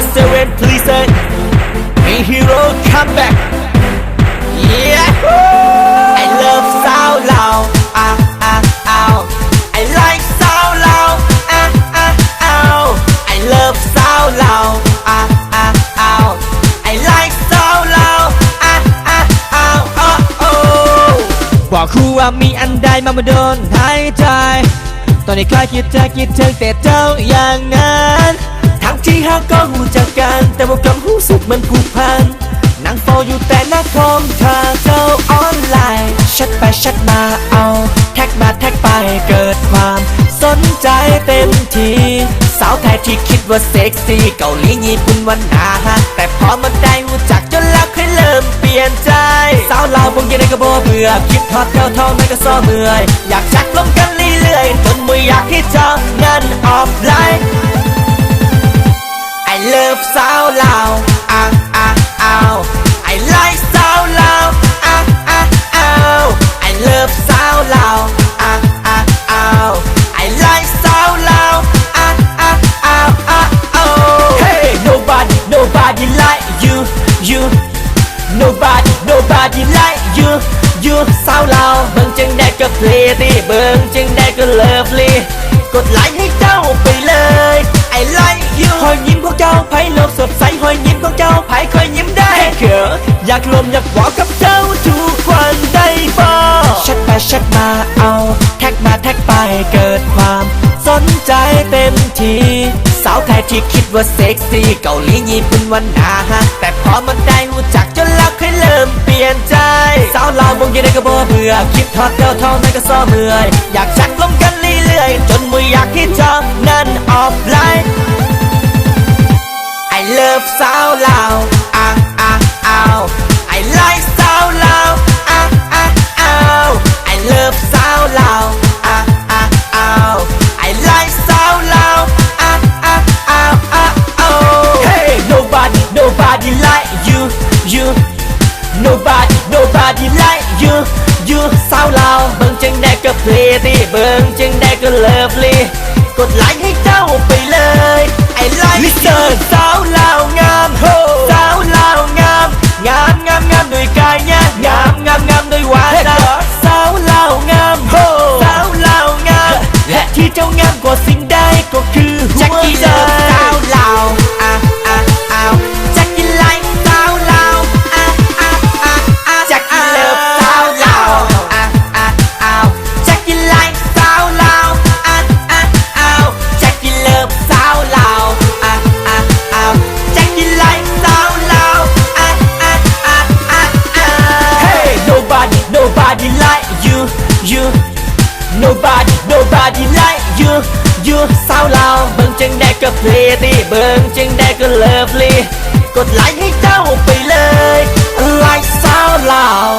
7 please Main hero come back Yeah I love สาวลาวI like สาวลาวI love สาวลาว I like สาวลาวบอกครูว่ามีอันใดมาโดนหายใจตอนนี้ใครคิดถึงแต่เจ้าอย่างนั้นทั้งที่หากก็หูจักกันแต่ว่าความรู้สึกมันผูกพันนั่งเฝ้าอยู่แต่หน้าคอมถ้าเจ้าออนไลน์แชทไปแชทมาเอาแท็กมาแท็กไปเกิดความสนใจเต็มทีสาวไทยที่คิดว่าเซ็กซี่เกาหลีญี่ปุ่นวันหนาแต่พอมาได้หูจักจนแล้วค่อยเริ่มเปลี่ยนใจสาวลาวบางยังไงก็บ่เบื่อคิดฮอตเท่านั้นก็ซ้อเมื่อยอยากชักลงกันเรื่อยๆจนไม่อยากให้เจ้างั้นออฟไลน์ I love สาวลาว I like สาวลาว I love สาวลาว I like สาวลาว Hey nobody like you nobody like you สาวลาวเบิ่งจังได้ก็เพลตี้เบิ่งจังได้ก็เลิฟลี่กดไลค์ให้เจ้าไปเลย I like you หอยยิ้มของเจ้าไผ่โลกสดใสหอยยิ้มของเจ้าไผ่คอยยิ้มได้เขินอยากลมอยากบอกกับเจ้าทุกวันได้บ่แชทไปแชทมาเอาแท็กมาแท็กไปเกิดความสนใจเต็มทีสาวไทยที่คิดว่าเซ็กซี่เกาหลีญี่ปุ่นวันหนาแต่พอมันได้หูจักจนแล้วค่อยเริ่มเปลี่ยนใจสาวลาวบางยังไงก็บ่เบื่อคิดฮอตเท่านั้นก็ซ้อเมื่อยอยากชักลงกันเรื่อยๆจนไม่อยากให้เจ้านั้นออฟไลน์ I love สาวลาว I like สาวลาว I love สาวลาว I like สาวลาว Hey nobody like you nobody like you สาวลาวเบิ่งจังได้ก็เพลตี้เบิ่งจังได้ก็เลิฟลี่กดไลค์ให้เจ้าไปเลย I like Listen สาวลาวงามสาวลาวงามด้วยกายงามด้วยวาจาสาวลาวงามสาวลาวงามและที่เจ้างามกว่าสิ่งใดก็คือหัวใจสาวลาวจักกี้ไลค์สาวลาวจักกี้เลิฟสาวลาวจักกี้ไลค์สาวลาวจักกี้เลิฟสาวลาวจักกี้ไลค์สาวลาว Hey nobody like you nobody like you สาวลาวเบิ่งจังได้ก็เพลตี้เบิ่งจังได้ก็เลิฟลี่กดไลค์ให้เจ้าไปเลย I like สาวลาว